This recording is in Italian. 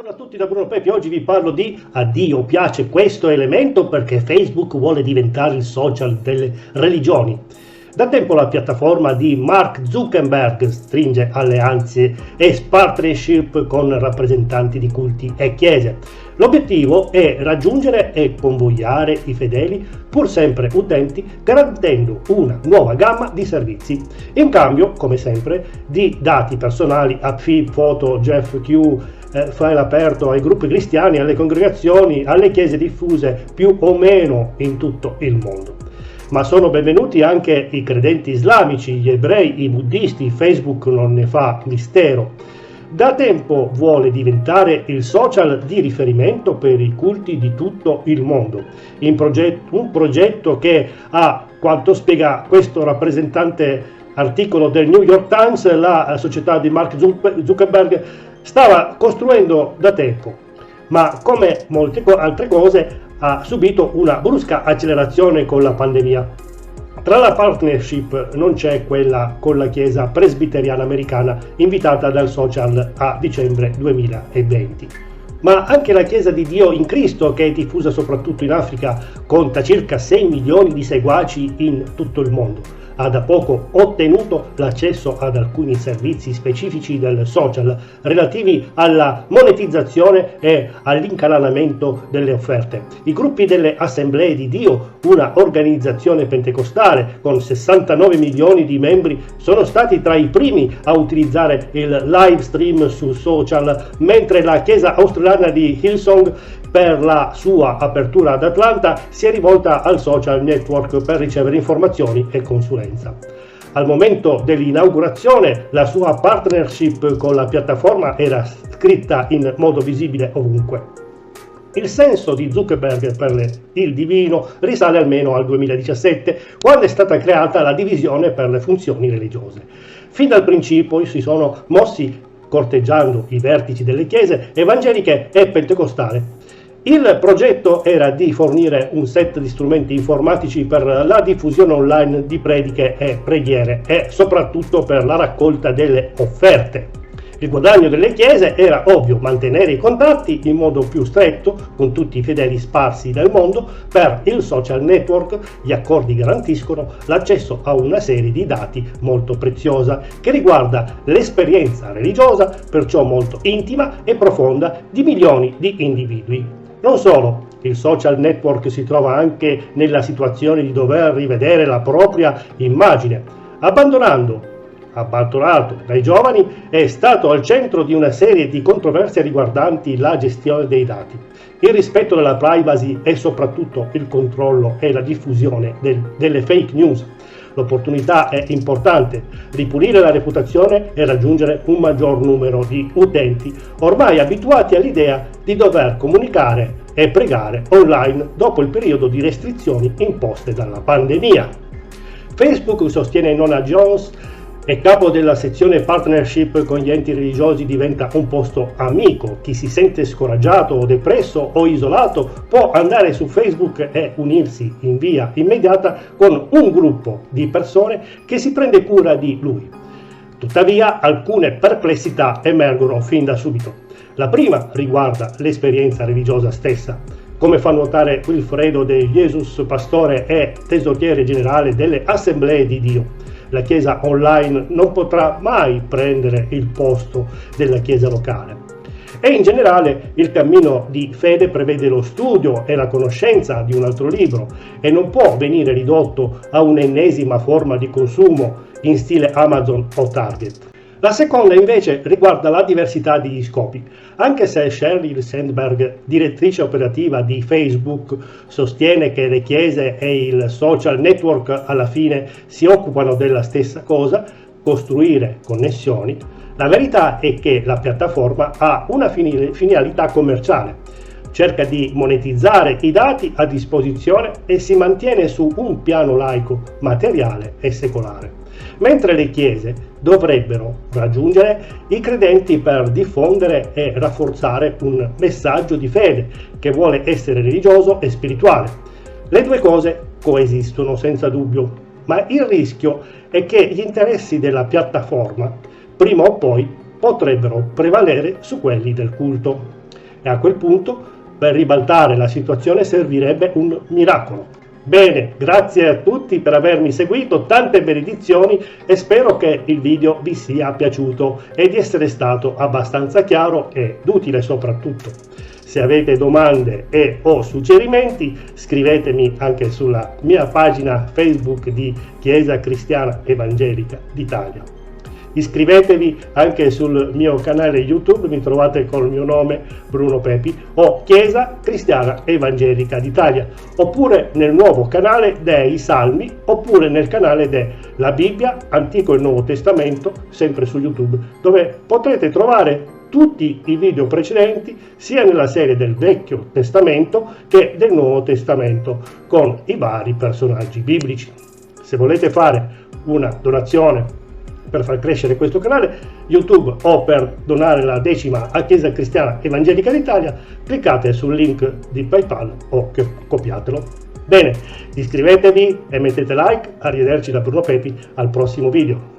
Buongiorno a tutti da Bruno Pepi, oggi vi parlo di a Dio piace questo elemento perché Facebook vuole diventare il social delle religioni. Da tempo la piattaforma di Mark Zuckerberg stringe alleanze e partnership con rappresentanti di culti e chiese. L'obiettivo è raggiungere e convogliare i fedeli, pur sempre utenti, garantendo una nuova gamma di servizi. In cambio, come sempre, di dati personali, feed, foto, GFQ, file aperto ai gruppi cristiani, alle congregazioni, alle chiese diffuse più o meno in tutto il mondo. Ma sono benvenuti anche i credenti islamici, gli ebrei, i buddisti. Facebook non ne fa mistero. Da tempo vuole diventare il social di riferimento per i culti di tutto il mondo. Un progetto che, a quanto spiega questo rappresentante articolo del New York Times, la società di Mark Zuckerberg stava costruendo da tempo, ma come molte altre cose ha subito una brusca accelerazione con la pandemia. Tra la partnership non c'è quella con la Chiesa presbiteriana americana invitata dal social a dicembre 2020. Ma anche la Chiesa di Dio in Cristo, che è diffusa soprattutto in Africa, conta circa 6 milioni di seguaci in tutto il mondo. Ha da poco ottenuto l'accesso ad alcuni servizi specifici del social relativi alla monetizzazione e all'incanallamento delle offerte. I gruppi delle Assemblee di Dio, una organizzazione pentecostale con 69 milioni di membri, sono stati tra i primi a utilizzare il live stream su social, mentre la Chiesa australiana di Hillsong, per la sua apertura ad Atlanta, si è rivolta al social network per ricevere informazioni e consulenza. Al momento dell'inaugurazione, la sua partnership con la piattaforma era scritta in modo visibile ovunque. Il senso di Zuckerberg per il divino risale almeno al 2017, quando è stata creata la divisione per le funzioni religiose. Fin dal principio si sono mossi corteggiando i vertici delle chiese evangeliche e pentecostali. Il progetto era di fornire un set di strumenti informatici per la diffusione online di prediche e preghiere e soprattutto per la raccolta delle offerte. Il guadagno delle chiese era ovvio: mantenere i contatti in modo più stretto con tutti i fedeli sparsi nel mondo. Per il social network gli accordi garantiscono l'accesso a una serie di dati molto preziosa che riguarda l'esperienza religiosa, perciò molto intima e profonda, di milioni di individui. Non solo, il social network si trova anche nella situazione di dover rivedere la propria immagine. Abbandonato dai giovani, è stato al centro di una serie di controversie riguardanti la gestione dei dati, il rispetto della privacy e soprattutto il controllo e la diffusione delle fake news. L'opportunità è importante: ripulire la reputazione e raggiungere un maggior numero di utenti, ormai abituati all'idea di dover comunicare e pregare online dopo il periodo di restrizioni imposte dalla pandemia. Facebook, sostiene Nona Jones, è capo della sezione partnership con gli enti religiosi, diventa un posto amico. Chi si sente scoraggiato o depresso o isolato può andare su Facebook e unirsi in via immediata con un gruppo di persone che si prende cura di lui. Tuttavia, alcune perplessità emergono fin da subito. La prima riguarda l'esperienza religiosa stessa. Come fa notare Wilfredo De Jesus, pastore e tesoriere generale delle Assemblee di Dio, la Chiesa online non potrà mai prendere il posto della Chiesa locale. E in generale il cammino di fede prevede lo studio e la conoscenza di un altro libro e non può venire ridotto a un'ennesima forma di consumo in stile Amazon o Target. La seconda invece riguarda la diversità degli scopi. Anche se Sheryl Sandberg, direttrice operativa di Facebook, sostiene che le chiese e il social network alla fine si occupano della stessa cosa, costruire connessioni, la verità è che la piattaforma ha una finalità commerciale. Cerca di monetizzare i dati a disposizione e si mantiene su un piano laico, materiale e secolare. Mentre le chiese dovrebbero raggiungere i credenti per diffondere e rafforzare un messaggio di fede che vuole essere religioso e spirituale. Le due cose coesistono senza dubbio, ma il rischio è che gli interessi della piattaforma prima o poi potrebbero prevalere su quelli del culto. e a quel punto per ribaltare la situazione servirebbe un miracolo. Bene, grazie a tutti per avermi seguito, tante benedizioni e spero che il video vi sia piaciuto e di essere stato abbastanza chiaro ed utile soprattutto. Se avete domande e o suggerimenti scrivetemi anche sulla mia pagina Facebook di Chiesa Cristiana Evangelica d'Italia. Iscrivetevi anche sul mio canale YouTube, mi trovate col mio nome Bruno Pepi o Chiesa Cristiana Evangelica d'Italia, oppure nel nuovo canale dei Salmi, oppure nel canale della Bibbia, Antico e Nuovo Testamento, sempre su YouTube, dove potrete trovare tutti i video precedenti sia nella serie del Vecchio Testamento che del Nuovo Testamento con i vari personaggi biblici. Se volete fare una donazione per far crescere questo canale YouTube o per donare la decima a Chiesa Cristiana Evangelica d'Italia, cliccate sul link di PayPal o copiatelo. Bene, iscrivetevi e mettete like. Arrivederci da Bruno Pepi al prossimo video.